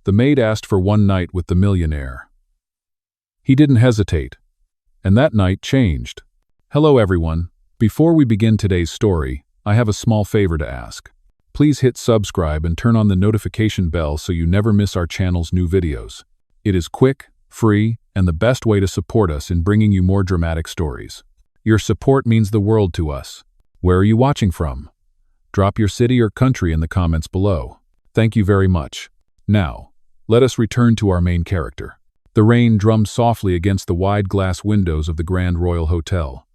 The maid asked for one night with the millionaire. He didn't hesitate, and that night changed. Hello everyone. Before we begin today's story, I have a small favor to ask. Please hit subscribe and turn on the notification bell so you never miss our channel's new videos. It is quick, free, and the best way to support us in bringing you more dramatic stories. Your support means the world to us. Where are you watching from? Drop your city or country in the comments below. Thank you very much. Now, let us return to our main character. The rain drummed softly against the wide glass windows of the Grand Royal Hotel.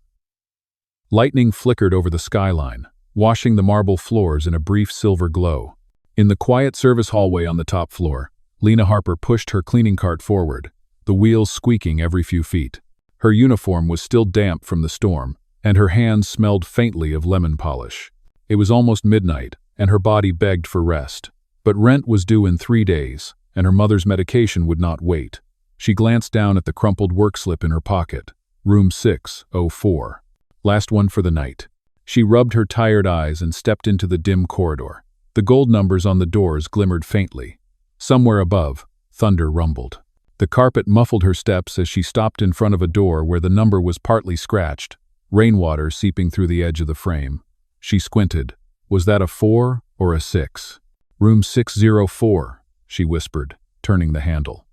Lightning flickered over the skyline, washing the marble floors in a brief silver glow. In the quiet service hallway on the top floor, Lina Harper pushed her cleaning cart forward, the wheels squeaking every few feet. Her uniform was still damp from the storm, and her hands smelled faintly of lemon polish. It was almost midnight, and her body begged for rest. But rent was due in 3 days, and her mother's medication would not wait. She glanced down at the crumpled work slip in her pocket. Room 604. Last one for the night. She rubbed her tired eyes and stepped into the dim corridor. The gold numbers on the doors glimmered faintly. Somewhere above, thunder rumbled. The carpet muffled her steps as she stopped in front of a door where the number was partly scratched, rainwater seeping through the edge of the frame. She squinted. Was that a 4 or a 6? Room 604, she whispered, turning the handle.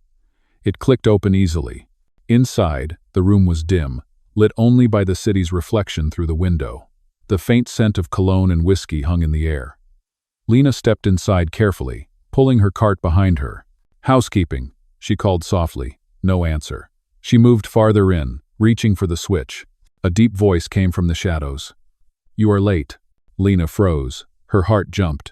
It clicked open easily. Inside, the room was dim, lit only by the city's reflection through the window. The faint scent of cologne and whiskey hung in the air. Lina stepped inside carefully, pulling her cart behind her. Housekeeping, she called softly. No answer. She moved farther in, reaching for the switch. A deep voice came from the shadows. You are late. Lina froze. Her heart jumped.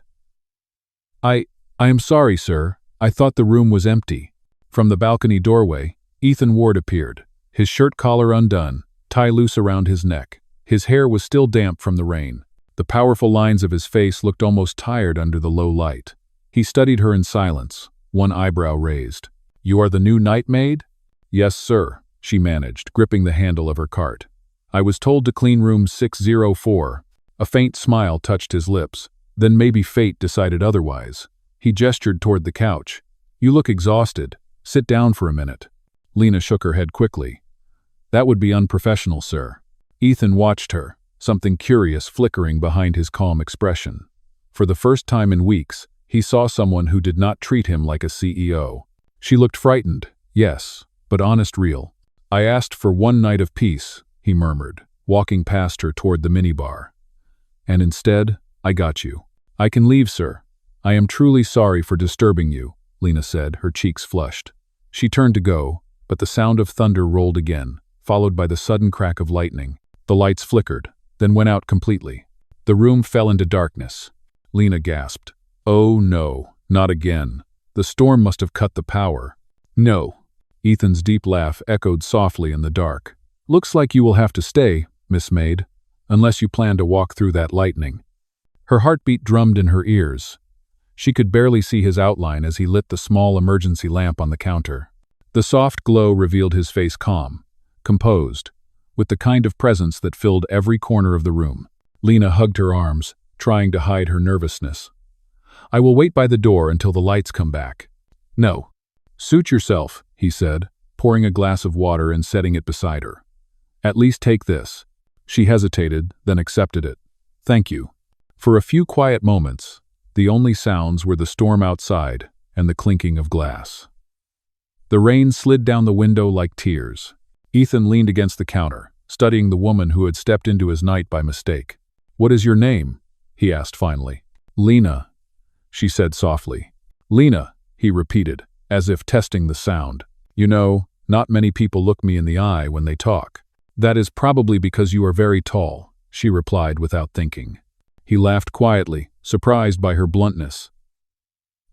I am sorry, sir. I thought the room was empty. From the balcony doorway, Ethan Ward appeared, his shirt collar undone, tie loose around his neck. His hair was still damp from the rain. The powerful lines of his face looked almost tired under the low light. He studied her in silence, one eyebrow raised. You are the new night maid? Yes, sir, she managed, gripping the handle of her cart. I was told to clean room 604. A faint smile touched his lips. Then maybe fate decided otherwise. He gestured toward the couch. You look exhausted. Sit down for a minute. Lina shook her head quickly. That would be unprofessional, sir. Ethan watched her, something curious flickering behind his calm expression. For the first time in weeks, he saw someone who did not treat him like a CEO. She looked frightened, yes, but honest real. I asked for one night of peace, he murmured, walking past her toward the minibar. And instead, I got you. I can leave, sir. I am truly sorry for disturbing you, Lina said, her cheeks flushed. She turned to go, but the sound of thunder rolled again, followed by the sudden crack of lightning. The lights flickered, then went out completely. The room fell into darkness. Lina gasped. Oh no, not again. The storm must have cut the power. No. Ethan's deep laugh echoed softly in the dark. Looks like you will have to stay, Miss Maid, unless you plan to walk through that lightning. Her heartbeat drummed in her ears. She could barely see his outline as he lit the small emergency lamp on the counter. The soft glow revealed his face calm, composed, with the kind of presence that filled every corner of the room. Lina hugged her arms, trying to hide her nervousness. I will wait by the door until the lights come back. No. Suit yourself, he said, pouring a glass of water and setting it beside her. At least take this. She hesitated, then accepted it. Thank you. For a few quiet moments, the only sounds were the storm outside and the clinking of glass. The rain slid down the window like tears. Ethan leaned against the counter, studying the woman who had stepped into his night by mistake. What is your name? He asked finally. Lina, she said softly. Lina, he repeated, as if testing the sound. You know, not many people look me in the eye when they talk. That is probably because you are very tall, she replied without thinking. He laughed quietly, surprised by her bluntness.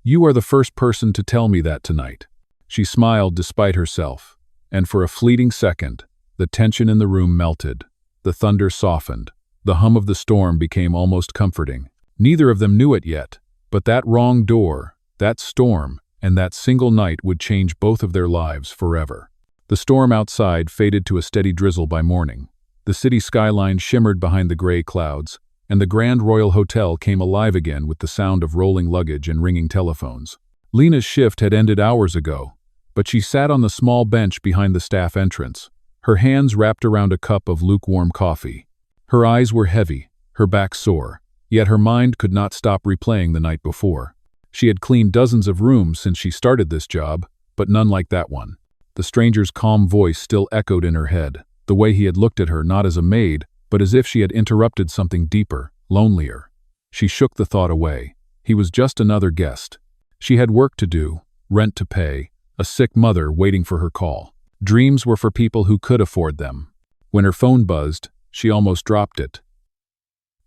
You are the first person to tell me that tonight. She smiled despite herself, and for a fleeting second, the tension in the room melted. The thunder softened. The hum of the storm became almost comforting. Neither of them knew it yet, but that wrong door, that storm, and that single night would change both of their lives forever. The storm outside faded to a steady drizzle by morning. The city skyline shimmered behind the gray clouds, and the Grand Royal Hotel came alive again with the sound of rolling luggage and ringing telephones. Lina's shift had ended hours ago, but she sat on the small bench behind the staff entrance, her hands wrapped around a cup of lukewarm coffee. Her eyes were heavy, her back sore, yet her mind could not stop replaying the night before. She had cleaned dozens of rooms since she started this job, but none like that one. The stranger's calm voice still echoed in her head, the way he had looked at her not as a maid, but as if she had interrupted something deeper, lonelier. She shook the thought away. He was just another guest. She had work to do, rent to pay, a sick mother waiting for her call. Dreams were for people who could afford them. When her phone buzzed, she almost dropped it.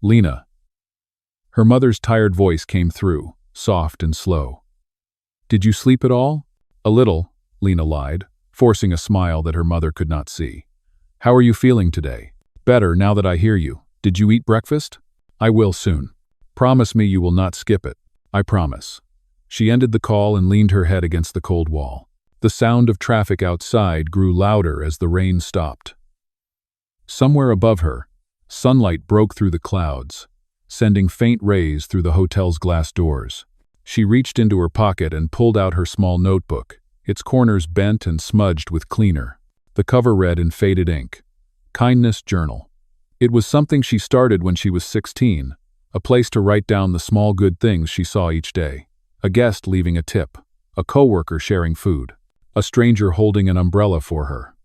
Lina. Her mother's tired voice came through, soft and slow. "Did you sleep at all?" "A little," Lina lied, forcing a smile that her mother could not see. "How are you feeling today?" "Better, now that I hear you. Did you eat breakfast?" "I will soon." "Promise me you will not skip it." "I promise." She ended the call and leaned her head against the cold wall. The sound of traffic outside grew louder as the rain stopped. Somewhere above her, sunlight broke through the clouds, sending faint rays through the hotel's glass doors. She reached into her pocket and pulled out her small notebook, its corners bent and smudged with cleaner. The cover read in faded ink, "Kindness Journal." It was something she started when she was 16, a place to write down the small good things she saw each day. A guest leaving a tip, a coworker sharing food, a stranger holding an umbrella for her.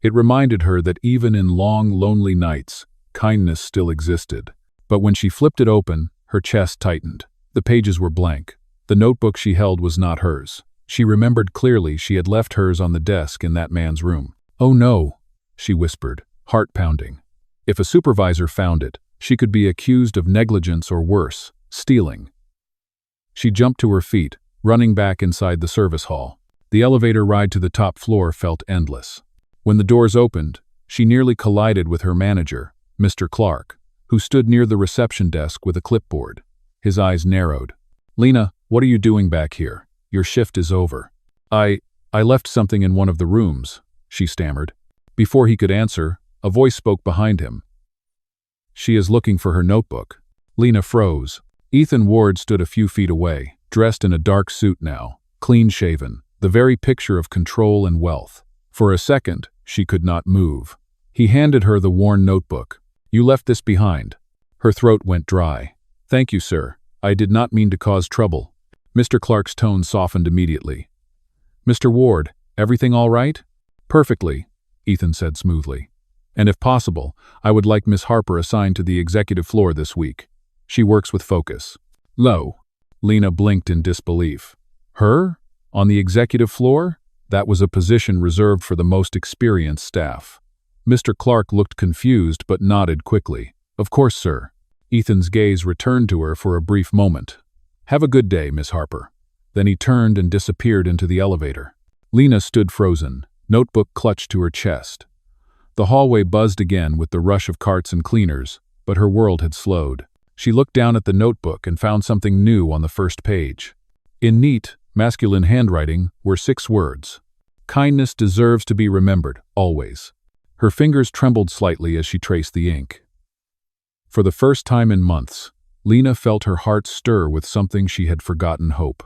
It reminded her that even in long, lonely nights, kindness still existed. But when she flipped it open, her chest tightened. The pages were blank. The notebook she held was not hers. She remembered clearly she had left hers on the desk in that man's room. "Oh no," she whispered, heart pounding. If a supervisor found it, she could be accused of negligence or worse, stealing. She jumped to her feet, running back inside the service hall. The elevator ride to the top floor felt endless. When the doors opened, she nearly collided with her manager, Mr. Clark, who stood near the reception desk with a clipboard. His eyes narrowed. "Lina, what are you doing back here? Your shift is over." I left something in one of the rooms," she stammered. Before he could answer, a voice spoke behind him. "She is looking for her notebook." Lina froze. Ethan Ward stood a few feet away, dressed in a dark suit now, clean-shaven, the very picture of control and wealth. For a second, she could not move. He handed her the worn notebook. "You left this behind." Her throat went dry. "Thank you, sir. I did not mean to cause trouble." Mr. Clark's tone softened immediately. "Mr. Ward, everything all right?" "Perfectly," Ethan said smoothly. "And if possible, I would like Miss Harper assigned to the executive floor this week. She works with focus." "Lo." Lina blinked in disbelief. "Her? On the executive floor?" That was a position reserved for the most experienced staff. Mr. Clark looked confused but nodded quickly. "Of course, sir." Ethan's gaze returned to her for a brief moment. "Have a good day, Miss Harper." Then he turned and disappeared into the elevator. Lina stood frozen, notebook clutched to her chest. The hallway buzzed again with the rush of carts and cleaners, but her world had slowed. She looked down at the notebook and found something new on the first page. In neat, masculine handwriting were 6 words. "Kindness deserves to be remembered, always." Her fingers trembled slightly as she traced the ink. For the first time in months, Lina felt her heart stir with something she had forgotten: hope.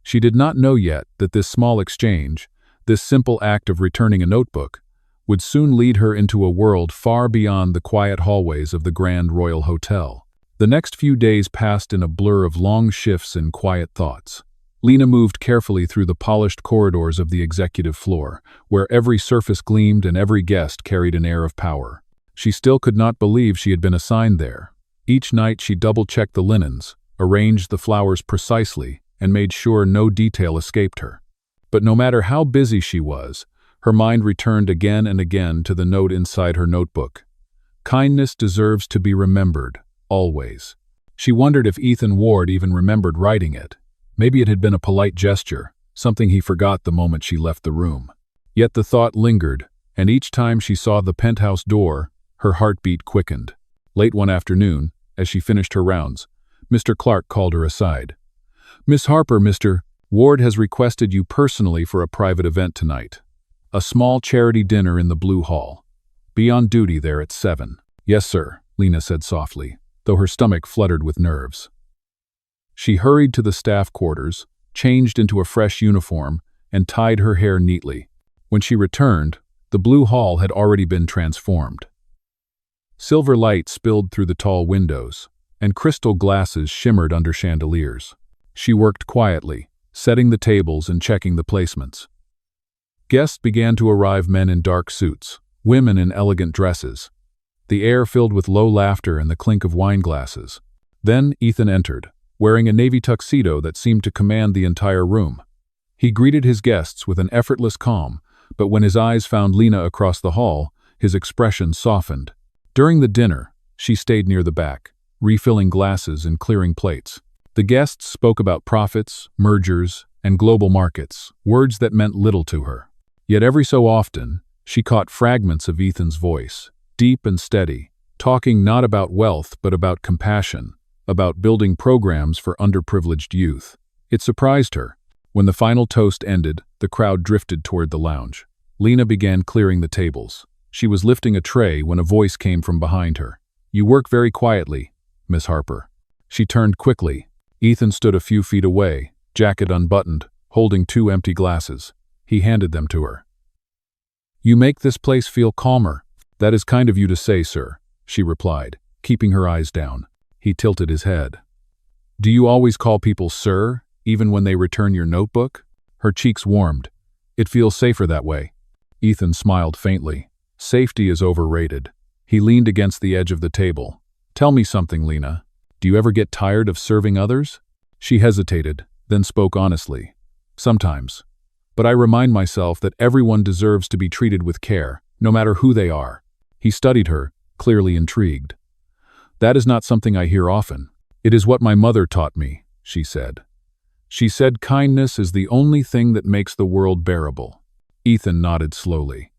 She did not know yet that this small exchange, this simple act of returning a notebook, would soon lead her into a world far beyond the quiet hallways of the Grand Royal Hotel. The next few days passed in a blur of long shifts and quiet thoughts. Lina moved carefully through the polished corridors of the executive floor, where every surface gleamed and every guest carried an air of power. She still could not believe she had been assigned there. Each night she double-checked the linens, arranged the flowers precisely, and made sure no detail escaped her. But no matter how busy she was, her mind returned again and again to the note inside her notebook. "Kindness deserves to be remembered, always." She wondered if Ethan Ward even remembered writing it. Maybe it had been a polite gesture, something he forgot the moment she left the room. Yet the thought lingered, and each time she saw the penthouse door, her heartbeat quickened. Late one afternoon, as she finished her rounds, Mr. Clark called her aside. "Miss Harper, Mr. Ward has requested you personally for a private event tonight. A small charity dinner in the Blue Hall. Be on duty there at 7. "Yes, sir," Lina said softly, though her stomach fluttered with nerves. She hurried to the staff quarters, changed into a fresh uniform, and tied her hair neatly. When she returned, the blue hall had already been transformed. Silver light spilled through the tall windows, and crystal glasses shimmered under chandeliers. She worked quietly, setting the tables and checking the placements. Guests began to arrive, men in dark suits, women in elegant dresses. The air filled with low laughter and the clink of wine glasses. Then Ethan entered, wearing a navy tuxedo that seemed to command the entire room. He greeted his guests with an effortless calm, but when his eyes found Lina across the hall, his expression softened. During the dinner, she stayed near the back, refilling glasses and clearing plates. The guests spoke about profits, mergers, and global markets, words that meant little to her. Yet every so often, she caught fragments of Ethan's voice, deep and steady, talking not about wealth but about compassion, about building programs for underprivileged youth. It surprised her. When the final toast ended, the crowd drifted toward the lounge. Lina began clearing the tables. She was lifting a tray when a voice came from behind her. "You work very quietly, Miss Harper." She turned quickly. Ethan stood a few feet away, jacket unbuttoned, holding 2 empty glasses. He handed them to her. "You make this place feel calmer." "That is kind of you to say, sir," she replied, keeping her eyes down. He tilted his head. "Do you always call people sir, even when they return your notebook?" Her cheeks warmed. "It feels safer that way." Ethan smiled faintly. "Safety is overrated." He leaned against the edge of the table. "Tell me something, Lina. Do you ever get tired of serving others?" She hesitated, then spoke honestly. "Sometimes. But I remind myself that everyone deserves to be treated with care, no matter who they are." He studied her, clearly intrigued. "That is not something I hear often." "It is what my mother taught me," she said. "She said kindness is the only thing that makes the world bearable." Ethan nodded slowly.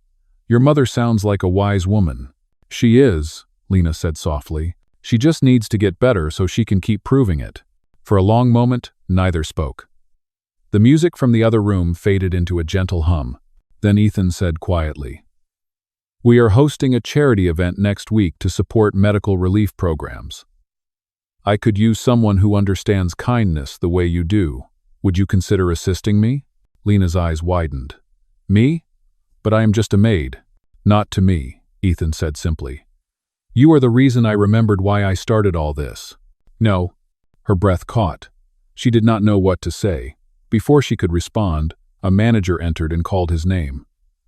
"Your mother sounds like a wise woman." "She is," Lina said softly. "She just needs to get better so she can keep proving it." For a long moment, neither spoke. The music from the other room faded into a gentle hum. Then Ethan said quietly, "We are hosting a charity event next week to support medical relief programs. I could use someone who understands kindness the way you do. Would you consider assisting me?" Lina's eyes widened. "Me? But I am just a maid." "Not to me," Ethan said simply. "You are the reason I remembered why I started all this." "No." Her breath caught. She did not know what to say. Before she could respond, a manager entered and called his name.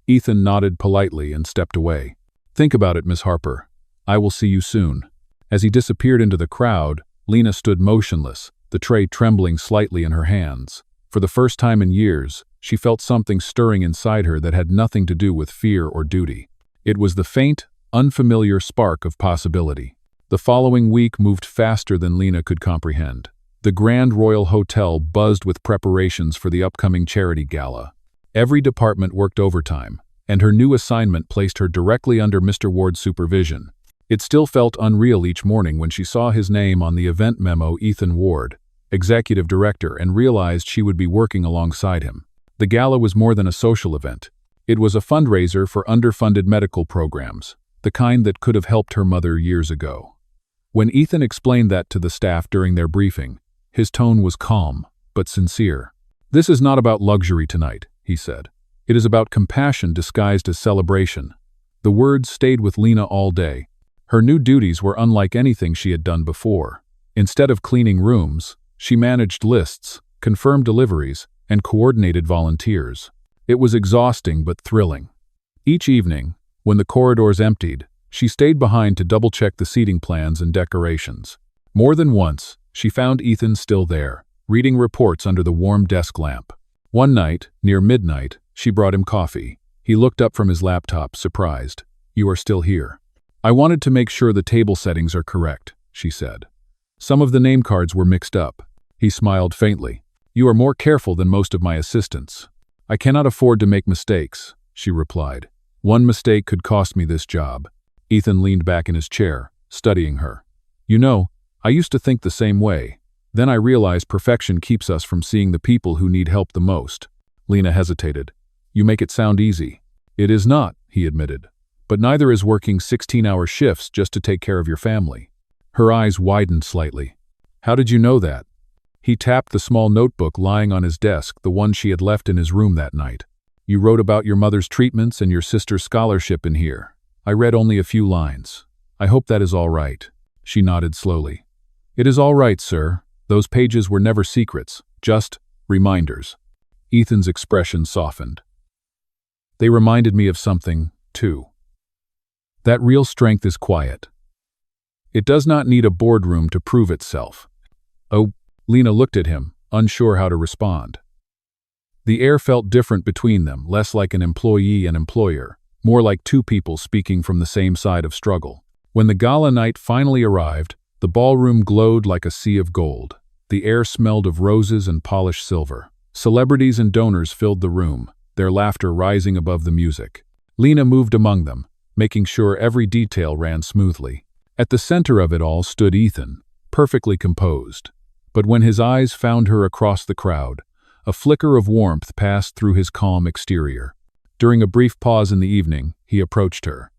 Ethan nodded politely and stepped away. "Think about it, Miss Harper. I will see you soon." As he disappeared into the crowd, Lina stood motionless, the tray trembling slightly in her hands. For the first time in years, she felt something stirring inside her that had nothing to do with fear or duty. It was the faint, unfamiliar spark of possibility. The following week moved faster than Lina could comprehend. The Grand Royal Hotel buzzed with preparations for the upcoming charity gala. Every department worked overtime, and her new assignment placed her directly under Mr. Ward's supervision. It still felt unreal each morning when she saw his name on the event memo, Ethan Ward, executive director, and realized she would be working alongside him. The gala was more than a social event. It was a fundraiser for underfunded medical programs, the kind that could have helped her mother years ago. When Ethan explained that to the staff during their briefing, his tone was calm, but sincere. "This is not about luxury tonight," he said. "It is about compassion disguised as celebration." The words stayed with Lina all day. Her new duties were unlike anything she had done before. Instead of cleaning rooms, she managed lists, confirmed deliveries, and coordinated volunteers. It was exhausting but thrilling. Each evening, when the corridors emptied, she stayed behind to double-check the seating plans and decorations. More than once, she found Ethan still there, reading reports under the warm desk lamp. One night, near midnight, she brought him coffee. He looked up from his laptop, surprised. "You are still here." "I wanted to make sure the table settings are correct," she said. "Some of the name cards were mixed up." He smiled faintly. "You are more careful than most of my assistants." "I cannot afford to make mistakes," she replied. "One mistake could cost me this job." Ethan leaned back in his chair, studying her. "You know, I used to think the same way. Then I realized perfection keeps us from seeing the people who need help the most." Lina hesitated. "You make it sound easy." "It is not," he admitted. "But neither is working 16-hour shifts just to take care of your family." Her eyes widened slightly. "How did you know that?" He tapped the small notebook lying on his desk, the one she had left in his room that night. You wrote about your mother's treatments and your sister's scholarship in here. I read only a few lines. I hope that is all right. She nodded slowly. It is all right, sir. Those pages were never secrets, just reminders. Ethan's expression softened. They reminded me of something, too. That real strength is quiet. It does not need a boardroom to prove itself. Oh, Lina looked at him, unsure how to respond. The air felt different between them, less like an employee and employer, more like two people speaking from the same side of struggle. When the gala night finally arrived, the ballroom glowed like a sea of gold. The air smelled of roses and polished silver. Celebrities and donors filled the room, their laughter rising above the music. Lina moved among them, making sure every detail ran smoothly. At the center of it all stood Ethan, perfectly composed. But when his eyes found her across the crowd, a flicker of warmth passed through his calm exterior. During a brief pause in the evening, he approached her.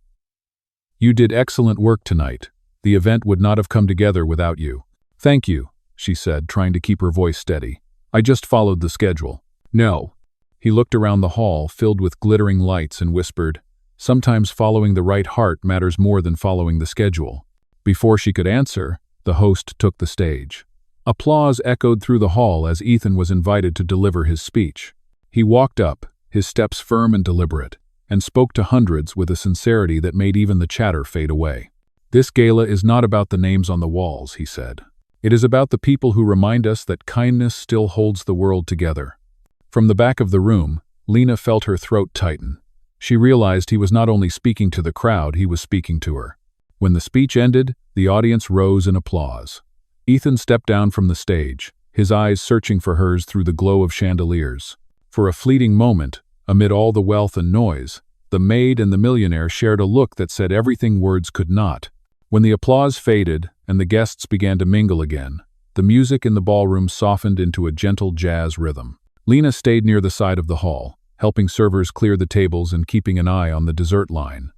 You did excellent work tonight. The event would not have come together without you. Thank you, she said, trying to keep her voice steady. I just followed the schedule. No. He looked around the hall, filled with glittering lights, and whispered, sometimes following the right heart matters more than following the schedule. Before she could answer, the host took the stage. Applause echoed through the hall as Ethan was invited to deliver his speech. He walked up, his steps firm and deliberate, and spoke to hundreds with a sincerity that made even the chatter fade away. This gala is not about the names on the walls, he said. It is about the people who remind us that kindness still holds the world together. From the back of the room, Lina felt her throat tighten. She realized he was not only speaking to the crowd, he was speaking to her. When the speech ended, the audience rose in applause. Ethan stepped down from the stage, his eyes searching for hers through the glow of chandeliers. For a fleeting moment, amid all the wealth and noise, the maid and the millionaire shared a look that said everything words could not. When the applause faded and the guests began to mingle again, the music in the ballroom softened into a gentle jazz rhythm. Lina stayed near the side of the hall, helping servers clear the tables and keeping an eye on the dessert line.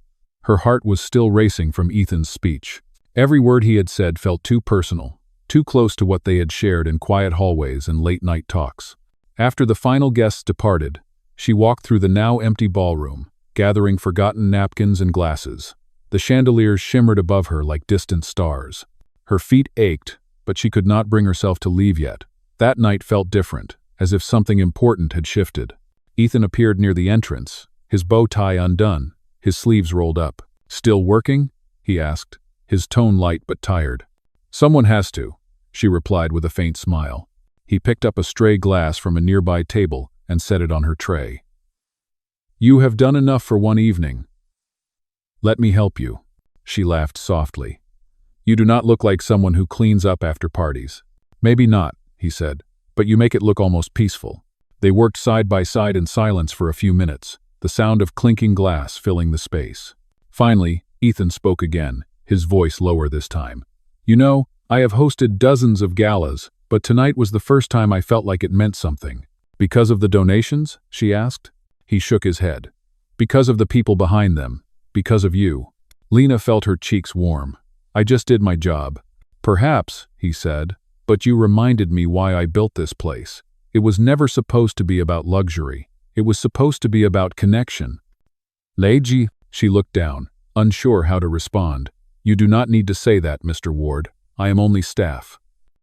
Her heart was still racing from Ethan's speech. Every word he had said felt too personal, too close to what they had shared in quiet hallways and late-night talks. After the final guests departed, she walked through the now empty ballroom, gathering forgotten napkins and glasses. The chandeliers shimmered above her like distant stars. Her feet ached, but she could not bring herself to leave yet. That night felt different, as if something important had shifted. Ethan appeared near the entrance, his bow tie undone, his sleeves rolled up. Still working? He asked, his tone light but tired. Someone has to, she replied with a faint smile. He picked up a stray glass from a nearby table and set it on her tray. You have done enough for one evening. Let me help you. She laughed softly. You do not look like someone who cleans up after parties. Maybe not, he said, but you make it look almost peaceful. They worked side by side in silence for a few minutes, the sound of clinking glass filling the space. Finally, Ethan spoke again, his voice lower this time. You know, I have hosted dozens of galas, but tonight was the first time I felt like it meant something. Because of the donations? She asked. He shook his head. Because of the people behind them. Because of you. Lina felt her cheeks warm. I just did my job. Perhaps, he said, but you reminded me why I built this place. It was never supposed to be about luxury. It was supposed to be about connection. Leiji, she looked down, unsure how to respond. You do not need to say that, Mr. Ward. I am only staff.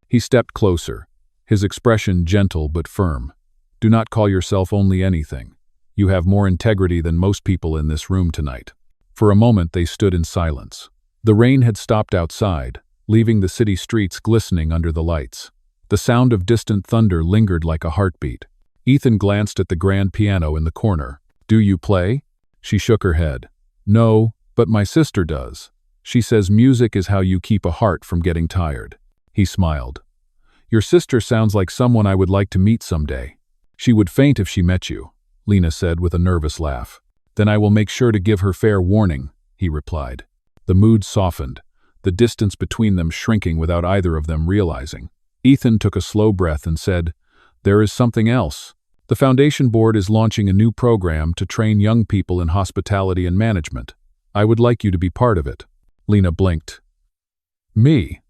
He stepped closer, his expression gentle but firm. Do not call yourself only anything. You have more integrity than most people in this room tonight. For a moment they stood in silence. The rain had stopped outside, leaving the city streets glistening under the lights. The sound of distant thunder lingered like a heartbeat. Ethan glanced at the grand piano in the corner. Do you play? She shook her head. No, but my sister does. She says music is how you keep a heart from getting tired. He smiled. Your sister sounds like someone I would like to meet someday. She would faint if she met you, Lina said with a nervous laugh. Then I will make sure to give her fair warning, he replied. The mood softened, the distance between them shrinking without either of them realizing. Ethan took a slow breath and said, There is something else. The Foundation Board is launching a new program to train young people in hospitality and management. I would like you to be part of it. Lina blinked. Me?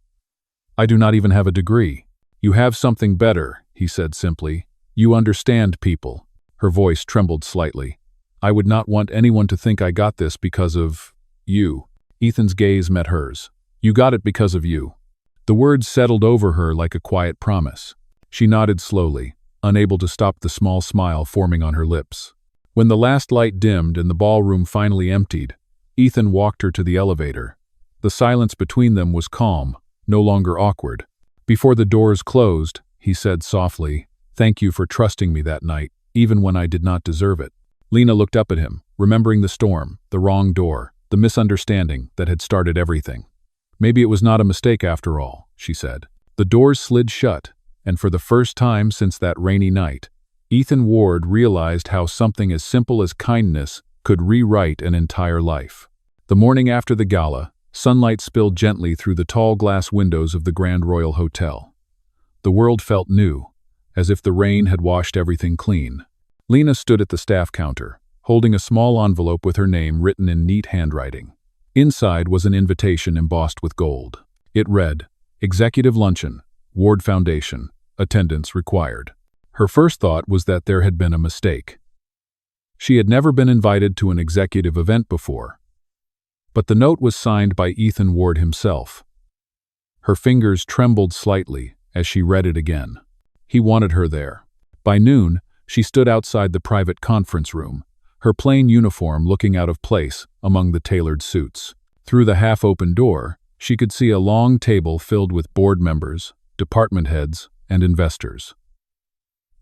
I do not even have a degree. "You have something better," he said simply. "You understand people." Her voice trembled slightly. "I would not want anyone to think I got this because of you." Ethan's gaze met hers. "You got it because of you." The words settled over her like a quiet promise. She nodded slowly, unable to stop the small smile forming on her lips. When the last light dimmed and the ballroom finally emptied, Ethan walked her to the elevator. The silence between them was calm, no longer awkward. Before the doors closed, he said softly, "Thank you for trusting me that night, even when I did not deserve it." Lina looked up at him, remembering the storm, the wrong door, the misunderstanding that had started everything. "Maybe it was not a mistake after all," she said. The doors slid shut, and for the first time since that rainy night, Ethan Ward realized how something as simple as kindness could rewrite an entire life. The morning after the gala, sunlight spilled gently through the tall glass windows of the Grand Royal Hotel. The world felt new, as if the rain had washed everything clean. Lina stood at the staff counter, holding a small envelope with her name written in neat handwriting. Inside was an invitation embossed with gold. It read, "Executive Luncheon, Ward Foundation, attendance required." Her first thought was that there had been a mistake. She had never been invited to an executive event before. But the note was signed by Ethan Ward himself. Her fingers trembled slightly as she read it again. He wanted her there. By noon, she stood outside the private conference room, her plain uniform looking out of place among the tailored suits. Through the half-open door, she could see a long table filled with board members, department heads, and investors.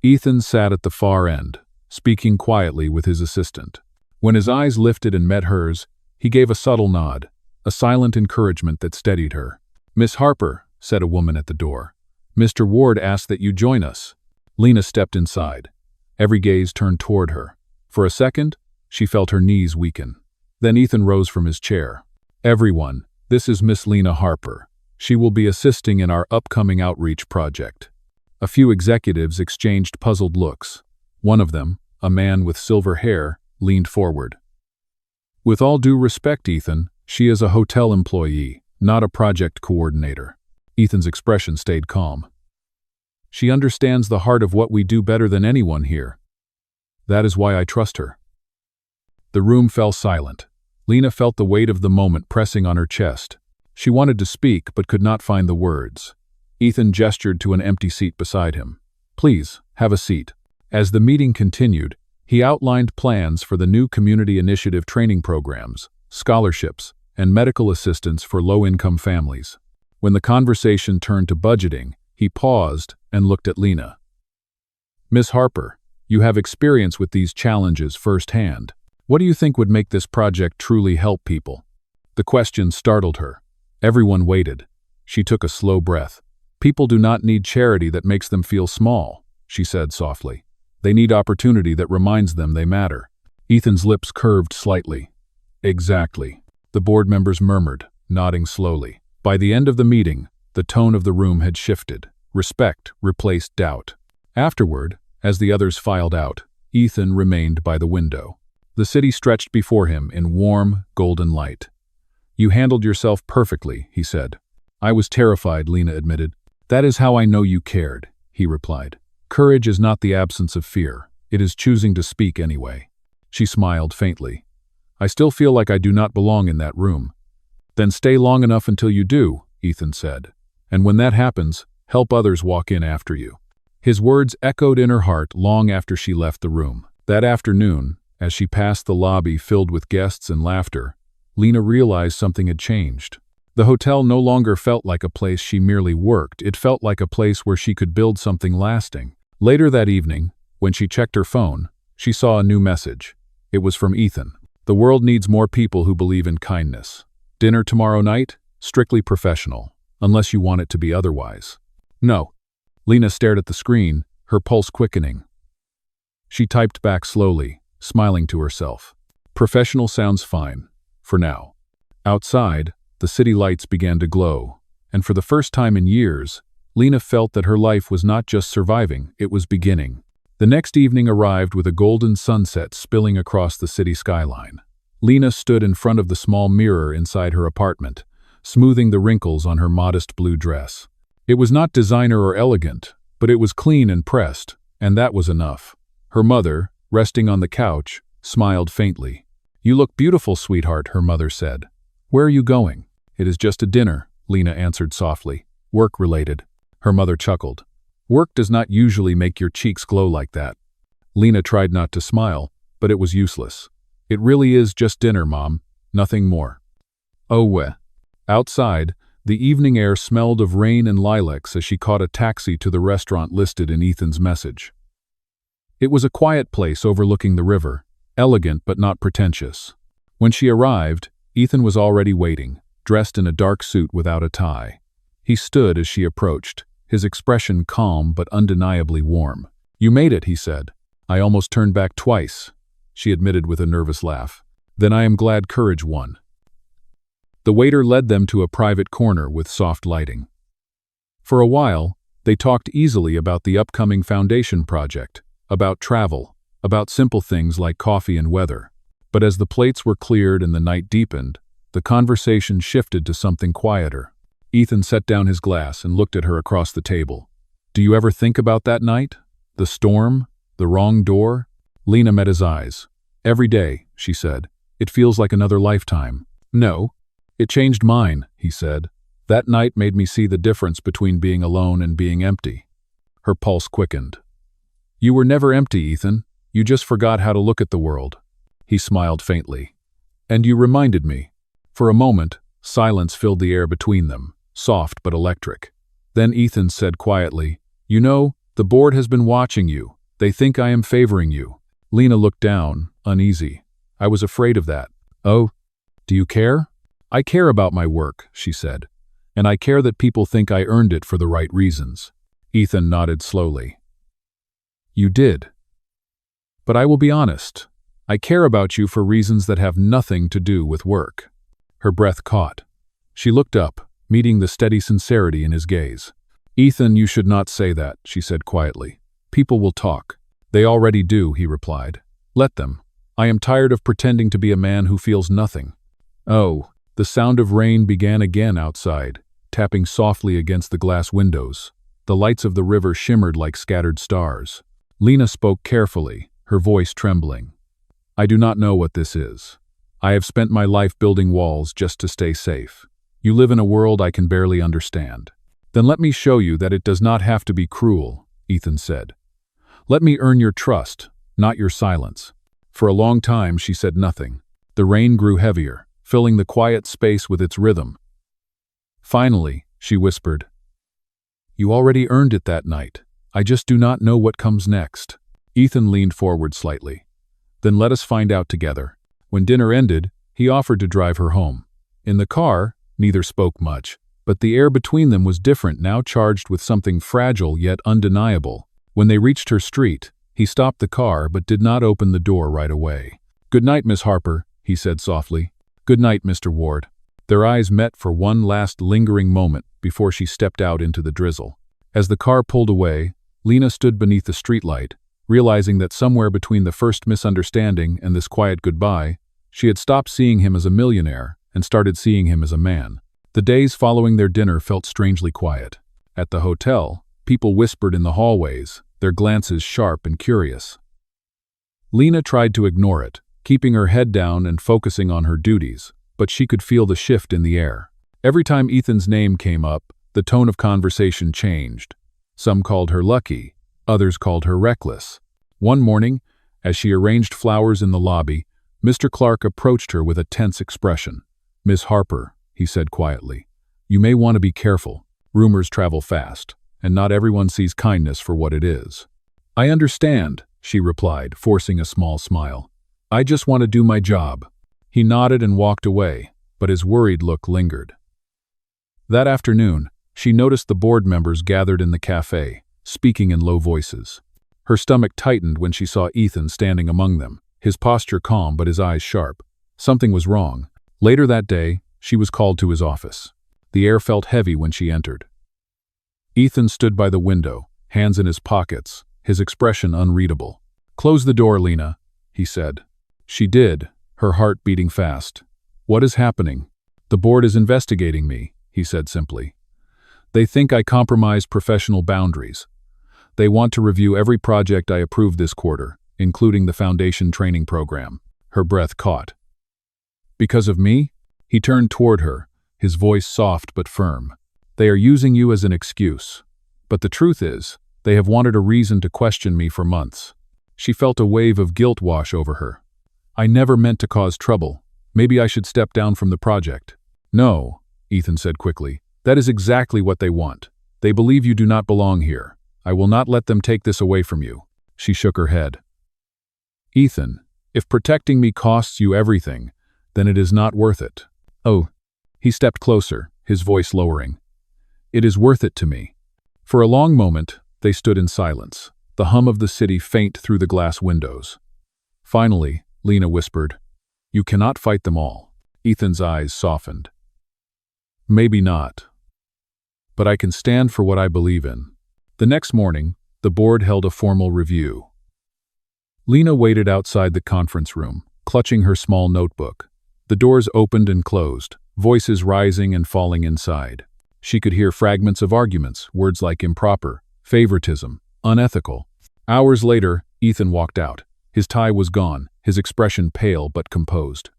Ethan sat at the far end, speaking quietly with his assistant. When his eyes lifted and met hers, he gave a subtle nod, a silent encouragement that steadied her. "Miss Harper," said a woman at the door, "Mr. Ward asked that you join us." Lina stepped inside. Every gaze turned toward her. For a second, she felt her knees weaken. Then Ethan rose from his chair. "Everyone, this is Miss Lina Harper. She will be assisting in our upcoming outreach project." A few executives exchanged puzzled looks. One of them, a man with silver hair, leaned forward. "With all due respect, Ethan, she is a hotel employee, not a project coordinator." Ethan's expression stayed calm. "She understands the heart of what we do better than anyone here. That is why I trust her." The room fell silent. Lina felt the weight of the moment pressing on her chest. She wanted to speak but could not find the words. Ethan gestured to an empty seat beside him. "Please, have a seat." As the meeting continued, he outlined plans for the new community initiative training programs, scholarships, and medical assistance for low-income families. When the conversation turned to budgeting, he paused and looked at Lina. "Miss Harper, you have experience with these challenges firsthand. What do you think would make this project truly help people?" The question startled her. Everyone waited. She took a slow breath. "People do not need charity that makes them feel small," she said softly. "They need opportunity that reminds them they matter." Ethan's lips curved slightly. "Exactly," the board members murmured, nodding slowly. By the end of the meeting, the tone of the room had shifted. Respect replaced doubt. Afterward, as the others filed out, Ethan remained by the window. The city stretched before him in warm, golden light. "You handled yourself perfectly," he said. "I was terrified," Lina admitted. "That is how I know you cared," he replied. "Courage is not the absence of fear. It is choosing to speak anyway." She smiled faintly. "I still feel like I do not belong in that room." "Then stay long enough until you do," Ethan said. "And when that happens, help others walk in after you." His words echoed in her heart long after she left the room. That afternoon, as she passed the lobby filled with guests and laughter, Lina realized something had changed. The hotel no longer felt like a place she merely worked. It felt like a place where she could build something lasting. Later that evening, when she checked her phone, she saw a new message. It was from Ethan. "The world needs more people who believe in kindness. Dinner tomorrow night? Strictly professional, unless you want it to be otherwise." "No." Lina stared at the screen, her pulse quickening. She typed back slowly, smiling to herself. "Professional sounds fine, for now." Outside, the city lights began to glow, and for the first time in years, Lina felt that her life was not just surviving, it was beginning. The next evening arrived with a golden sunset spilling across the city skyline. Lina stood in front of the small mirror inside her apartment, smoothing the wrinkles on her modest blue dress. It was not designer or elegant, but it was clean and pressed, and that was enough. Her mother, resting on the couch, smiled faintly. "You look beautiful, sweetheart," her mother said. "Where are you going?" "It is just a dinner," Lina answered softly. "Work-related." Her mother chuckled. "Work does not usually make your cheeks glow like that." Lina tried not to smile, but it was useless. "It really is just dinner, Mom. Nothing more." Oh well. Outside, the evening air smelled of rain and lilacs as she caught a taxi to the restaurant listed in Ethan's message. It was a quiet place overlooking the river, elegant but not pretentious. When she arrived, Ethan was already waiting, dressed in a dark suit without a tie. He stood as she approached, his expression calm but undeniably warm. "You made it," he said. "I almost turned back twice," she admitted with a nervous laugh. "Then I am glad courage won." The waiter led them to a private corner with soft lighting. For a while, they talked easily about the upcoming foundation project, about travel, about simple things like coffee and weather. But as the plates were cleared and the night deepened, the conversation shifted to something quieter. Ethan set down his glass and looked at her across the table. "Do you ever think about that night? The storm? The wrong door?" Lina met his eyes. "Every day," she said. "It feels like another lifetime." "No. It changed mine," he said. "That night made me see the difference between being alone and being empty." Her pulse quickened. "You were never empty, Ethan. You just forgot how to look at the world." He smiled faintly. "And you reminded me." For a moment, silence filled the air between them, soft but electric. Then Ethan said quietly, "You know, the board has been watching you. They think I am favoring you." Lina looked down, uneasy. "I was afraid of that." "Oh, do you care?" "I care about my work," she said. "And I care that people think I earned it for the right reasons." Ethan nodded slowly. "You did. But I will be honest. I care about you for reasons that have nothing to do with work." Her breath caught. She looked up, meeting the steady sincerity in his gaze. "Ethan, you should not say that," she said quietly. "People will talk." "They already do," he replied. "Let them. I am tired of pretending to be a man who feels nothing." "Oh." The sound of rain began again outside, tapping softly against the glass windows. The lights of the river shimmered like scattered stars. Lina spoke carefully, her voice trembling. "I do not know what this is. I have spent my life building walls just to stay safe. You live in a world I can barely understand." "Then let me show you that it does not have to be cruel," Ethan said. "Let me earn your trust, not your silence." For a long time she said nothing. The rain grew heavier, filling the quiet space with its rhythm. Finally, she whispered, "You already earned it that night. I just do not know what comes next." Ethan leaned forward slightly. "Then let us find out together." When dinner ended, he offered to drive her home. In the car, neither spoke much, but the air between them was different, now charged with something fragile yet undeniable. When they reached her street, he stopped the car but did not open the door right away. "Good night, Miss Harper," he said softly. "Good night, Mr. Ward." Their eyes met for one last lingering moment before she stepped out into the drizzle. As the car pulled away, Lina stood beneath the streetlight, realizing that somewhere between the first misunderstanding and this quiet goodbye, she had stopped seeing him as a millionaire and started seeing him as a man. The days following their dinner felt strangely quiet. At the hotel, people whispered in the hallways, their glances sharp and curious. Lina tried to ignore it, keeping her head down and focusing on her duties, but she could feel the shift in the air. Every time Ethan's name came up, the tone of conversation changed. Some called her lucky, others called her reckless. One morning, as she arranged flowers in the lobby, Mr. Clark approached her with a tense expression. "Miss Harper," he said quietly, "you may want to be careful. Rumors travel fast, and not everyone sees kindness for what it is." "I understand," she replied, forcing a small smile. "I just want to do my job." He nodded and walked away, but his worried look lingered. That afternoon, she noticed the board members gathered in the cafe, speaking in low voices. Her stomach tightened when she saw Ethan standing among them, his posture calm but his eyes sharp. Something was wrong. Later that day, she was called to his office. The air felt heavy when she entered. Ethan stood by the window, hands in his pockets, his expression unreadable. "Close the door, Lina," he said. She did, her heart beating fast. "What is happening?" "The board is investigating me," he said simply. They think I compromise professional boundaries. They want to review every project I approve this quarter, including the foundation training program. Her breath caught. Because of me? He turned toward her, his voice soft but firm. They are using you as an excuse. But the truth is, they have wanted a reason to question me for months. She felt a wave of guilt wash over her. I never meant to cause trouble. Maybe I should step down from the project. No, Ethan said quickly. That is exactly what they want. They believe you do not belong here. I will not let them take this away from you. She shook her head. Ethan, if protecting me costs you everything, then it is not worth it. Oh, he stepped closer, his voice lowering. It is worth it to me. For a long moment, they stood in silence, the hum of the city faint through the glass windows. Finally, Lina whispered, You cannot fight them all. Ethan's eyes softened. Maybe not. But I can stand for what I believe in. The next morning, the board held a formal review. Lina waited outside the conference room, clutching her small notebook. The doors opened and closed, voices rising and falling inside. She could hear fragments of arguments, words like improper, favoritism, unethical. Hours later, Ethan walked out. His tie was gone, his expression pale but composed.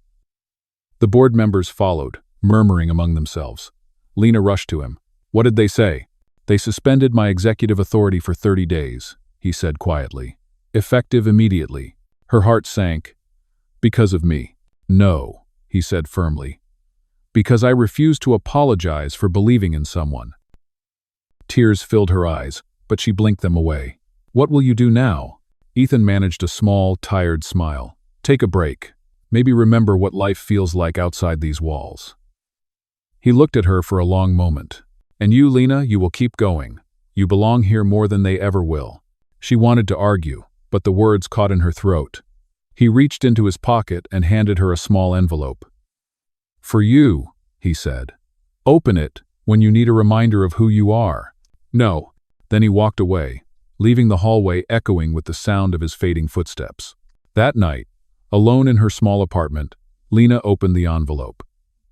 The board members followed, murmuring among themselves. Lina rushed to him. What did they say? They suspended my executive authority for 30 days, he said quietly. Effective immediately. Her heart sank. Because of me. No, he said firmly. Because I refused to apologize for believing in someone. Tears filled her eyes, but she blinked them away. What will you do now? Ethan managed a small, tired smile. Take a break. Maybe remember what life feels like outside these walls. He looked at her for a long moment. And you, Lina, you will keep going. You belong here more than they ever will. She wanted to argue, but the words caught in her throat. He reached into his pocket and handed her a small envelope. For you, he said. Open it when you need a reminder of who you are. No. Then he walked away, leaving the hallway echoing with the sound of his fading footsteps. That night, alone in her small apartment, Lina opened the envelope.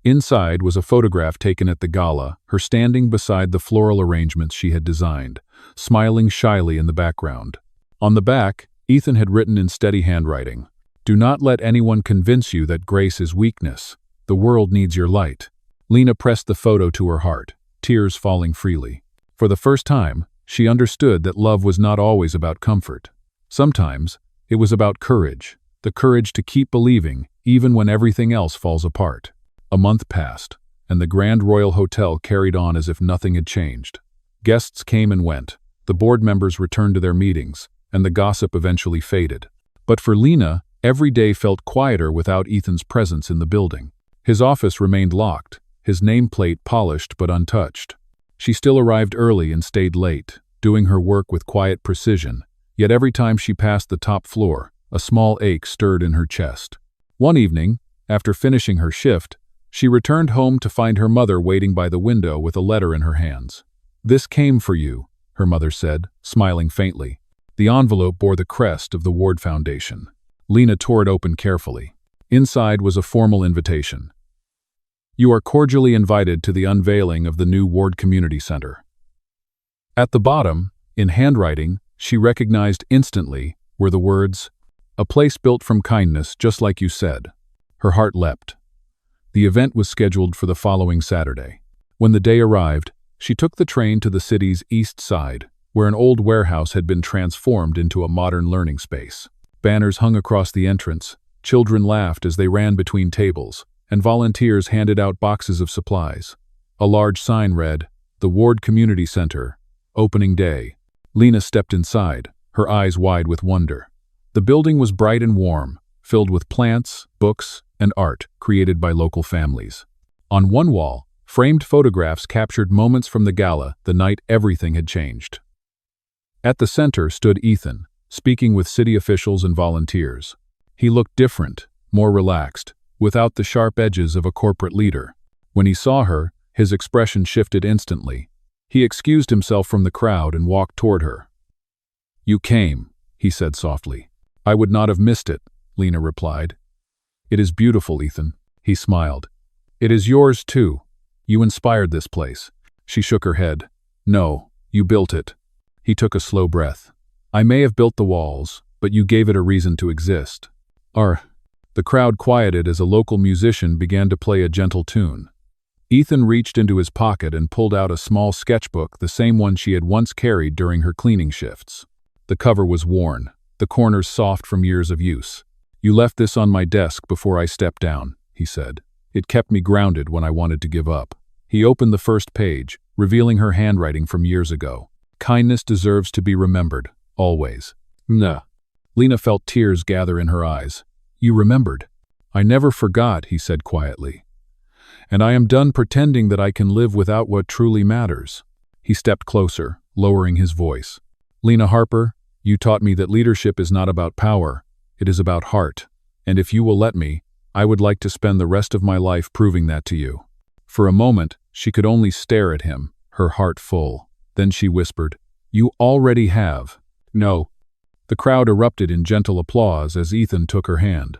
Inside was a photograph taken at the gala, her standing beside the floral arrangements she had designed, smiling shyly in the background. On the back, Ethan had written in steady handwriting, Do not let anyone convince you that grace is weakness. The world needs your light. Lina pressed the photo to her heart, tears falling freely. For the first time, she understood that love was not always about comfort. Sometimes, it was about courage, the courage to keep believing, even when everything else falls apart. A month passed, and the Grand Royal Hotel carried on as if nothing had changed. Guests came and went, the board members returned to their meetings, and the gossip eventually faded. But for Lina, every day felt quieter without Ethan's presence in the building. His office remained locked, his nameplate polished but untouched. She still arrived early and stayed late, doing her work with quiet precision, yet every time she passed the top floor, a small ache stirred in her chest. One evening, after finishing her shift, she returned home to find her mother waiting by the window with a letter in her hands. This came for you, her mother said, smiling faintly. The envelope bore the crest of the Ward Foundation. Lina tore it open carefully. Inside was a formal invitation. You are cordially invited to the unveiling of the new Ward Community Center. At the bottom, in handwriting, she recognized instantly, were the words, A place built from kindness, just like you said. Her heart leapt. The event was scheduled for the following Saturday. When the day arrived, she took the train to the city's east side, where an old warehouse had been transformed into a modern learning space. Banners hung across the entrance, children laughed as they ran between tables, and volunteers handed out boxes of supplies. A large sign read, The Ward Community Center, Opening Day. Lina stepped inside, her eyes wide with wonder. The building was bright and warm, filled with plants, books, and art created by local families. On one wall, framed photographs captured moments from the gala the night everything had changed. At the center stood Ethan, speaking with city officials and volunteers. He looked different, more relaxed, without the sharp edges of a corporate leader. When he saw her, his expression shifted instantly. He excused himself from the crowd and walked toward her. You came, he said softly. I would not have missed it, Lina replied. It is beautiful, Ethan. He smiled. It is yours, too. You inspired this place. She shook her head. No, you built it. He took a slow breath. I may have built the walls, but you gave it a reason to exist. The crowd quieted as a local musician began to play a gentle tune. Ethan reached into his pocket and pulled out a small sketchbook, the same one she had once carried during her cleaning shifts. The cover was worn, the corners soft from years of use. You left this on my desk before I stepped down, he said. It kept me grounded when I wanted to give up. He opened the first page, revealing her handwriting from years ago. Kindness deserves to be remembered, always. Nah. Lina felt tears gather in her eyes. You remembered. I never forgot, he said quietly. And I am done pretending that I can live without what truly matters. He stepped closer, lowering his voice. Lina Harper, you taught me that leadership is not about power, it is about heart. And if you will let me, I would like to spend the rest of my life proving that to you. For a moment, she could only stare at him, her heart full. Then she whispered, You already have. No. The crowd erupted in gentle applause as Ethan took her hand.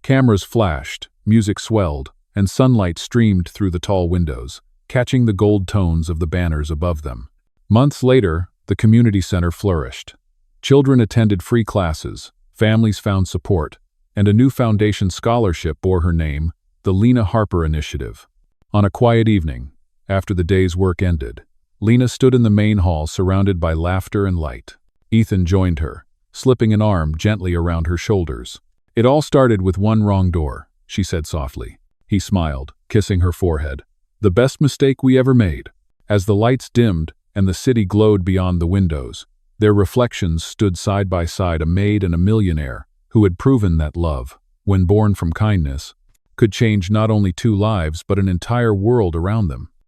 Cameras flashed, music swelled, and sunlight streamed through the tall windows, catching the gold tones of the banners above them. Months later, the community center flourished. Children attended free classes, families found support, and a new foundation scholarship bore her name, the Lina Harper Initiative. On a quiet evening, after the day's work ended, Lina stood in the main hall surrounded by laughter and light. Ethan joined her, slipping an arm gently around her shoulders. It all started with one wrong door, she said softly. He smiled, kissing her forehead. The best mistake we ever made. As the lights dimmed and the city glowed beyond the windows, their reflections stood side by side, a maid and a millionaire who had proven that love, when born from kindness, could change not only two lives but an entire world around them.